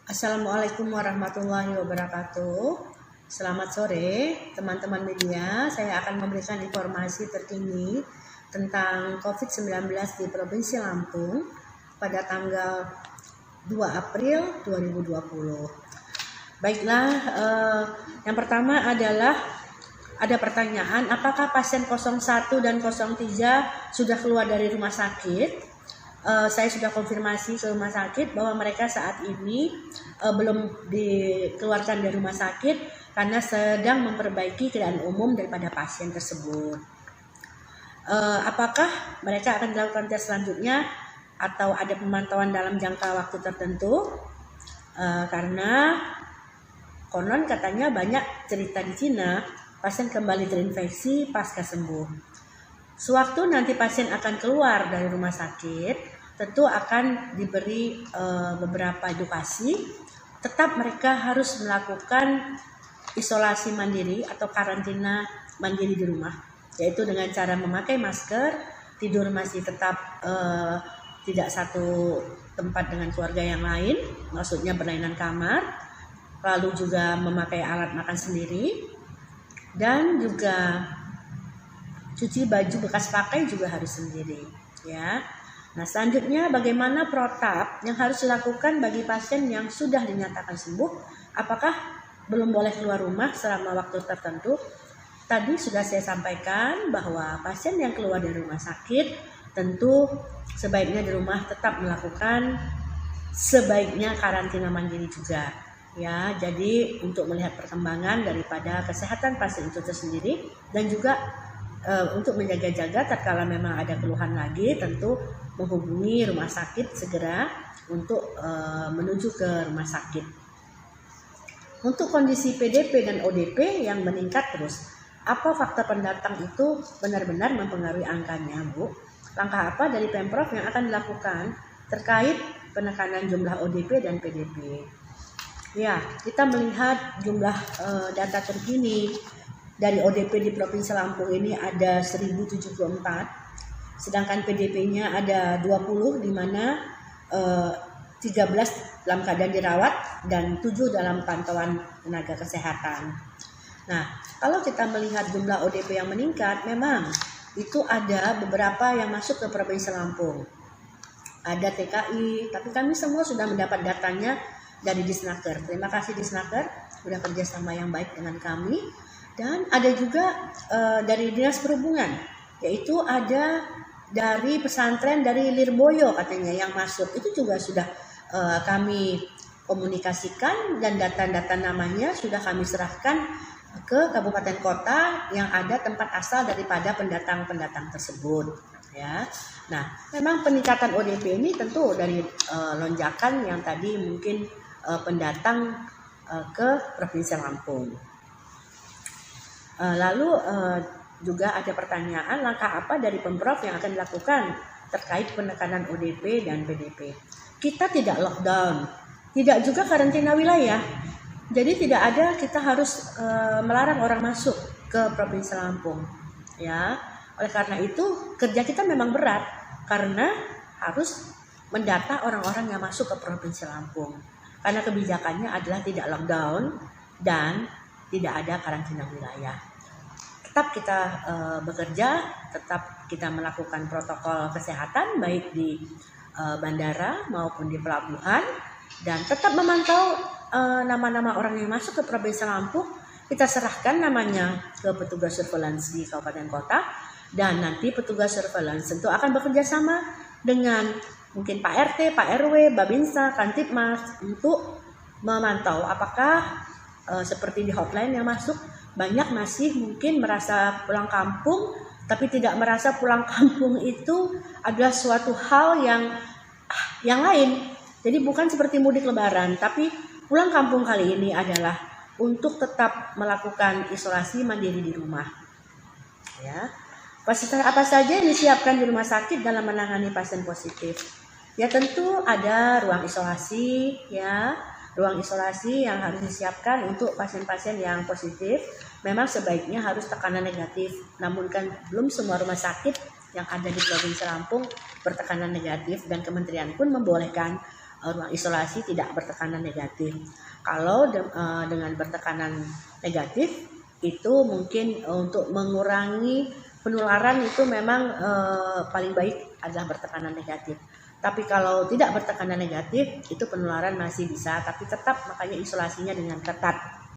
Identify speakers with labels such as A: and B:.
A: Assalamualaikum warahmatullahi wabarakatuh. Selamat sore teman-teman media. Saya akan memberikan informasi terkini tentang COVID-19 di Provinsi Lampung pada tanggal 2 April 2020. Baiklah, yang pertama adalah ada pertanyaan, apakah pasien 01 dan 03 sudah keluar dari rumah sakit? Saya sudah konfirmasi ke rumah sakit bahwa mereka saat ini belum dikeluarkan dari rumah sakit karena sedang memperbaiki keadaan umum daripada pasien tersebut. Apakah mereka akan dilakukan tes selanjutnya atau ada pemantauan dalam jangka waktu tertentu? Karena konon katanya banyak cerita di Cina pasien kembali terinfeksi pasca sembuh. Sewaktu nanti pasien akan keluar dari rumah sakit, tentu akan diberi beberapa edukasi. Tetap mereka harus melakukan isolasi mandiri atau karantina mandiri di rumah, yaitu dengan cara memakai masker, tidur masih tetap tidak satu tempat dengan keluarga yang lain, maksudnya berlainan kamar, lalu juga memakai alat makan sendiri, dan juga cuci baju bekas pakai juga harus sendiri, ya. Nah, selanjutnya bagaimana protap yang harus dilakukan bagi pasien yang sudah dinyatakan sembuh? Apakah belum boleh keluar rumah selama waktu tertentu? Tadi sudah saya sampaikan bahwa pasien yang keluar dari rumah sakit tentu sebaiknya di rumah tetap melakukan sebaiknya karantina mandiri juga, ya. Jadi untuk melihat perkembangan daripada kesehatan pasien itu tersendiri dan juga untuk menjaga-jaga tatkala memang ada keluhan lagi, tentu menghubungi rumah sakit segera untuk menuju ke rumah sakit. Untuk kondisi PDP dan ODP yang meningkat terus, apa faktor pendatang itu benar-benar mempengaruhi angkanya, Bu? Langkah apa dari Pemprov yang akan dilakukan terkait penekanan jumlah ODP dan PDP? Ya, kita melihat jumlah data terkini dari ODP di Provinsi Lampung ini ada 1074, sedangkan PDP-nya ada 20, di mana 13 dalam keadaan dirawat dan 7 dalam pantauan tenaga kesehatan. Nah, kalau kita melihat jumlah ODP yang meningkat, memang itu ada beberapa yang masuk ke Provinsi Lampung. Ada TKI, tapi kami semua sudah mendapat datanya dari Disnaker. Terima kasih Disnaker, sudah kerjasama yang baik dengan kami. Dan ada juga dari Dinas Perhubungan, yaitu ada dari pesantren dari Lirboyo katanya yang masuk. Itu juga sudah kami komunikasikan dan data-data namanya sudah kami serahkan ke kabupaten kota yang ada tempat asal daripada pendatang-pendatang tersebut, ya. Nah, memang peningkatan ODP ini tentu dari lonjakan yang tadi mungkin pendatang ke Provinsi Lampung. Lalu juga ada pertanyaan, langkah apa dari Pemprov yang akan dilakukan terkait penekanan ODP dan PDP? Kita tidak lockdown, tidak juga karantina wilayah. Jadi tidak ada kita harus melarang orang masuk ke Provinsi Lampung, ya. Oleh karena itu kerja kita memang berat karena harus mendata orang-orang yang masuk ke Provinsi Lampung. Karena kebijakannya adalah tidak lockdown dan tidak ada karantina wilayah. Tetap kita bekerja, tetap kita melakukan protokol kesehatan baik di bandara maupun di pelabuhan, dan tetap memantau nama-nama orang yang masuk ke Provinsi Lampung. Kita serahkan namanya ke petugas surveillance di kabupaten kota, dan nanti petugas surveillance tentu akan bekerja sama dengan mungkin Pak RT, Pak RW, Babinsa, Kantipmas untuk memantau apakah seperti di hotline yang masuk, banyak masih mungkin merasa pulang kampung, tapi tidak merasa pulang kampung itu adalah suatu hal yang lain. Jadi bukan seperti mudik lebaran, tapi pulang kampung kali ini adalah untuk tetap melakukan isolasi mandiri di rumah, ya. Fasilitas apa saja yang disiapkan di rumah sakit dalam menangani pasien positif? Ya, tentu ada ruang isolasi, ya. Ruang isolasi yang harus disiapkan untuk pasien-pasien yang positif memang sebaiknya harus tekanan negatif. Namun kan belum semua rumah sakit yang ada di Provinsi Lampung bertekanan negatif, dan kementerian pun membolehkan ruang isolasi tidak bertekanan negatif. Kalau dengan bertekanan negatif itu mungkin untuk mengurangi penularan itu memang paling baik adalah bertekanan negatif. Tapi kalau tidak bertekanan negatif itu penularan masih bisa, tapi tetap makanya isolasinya dengan ketat.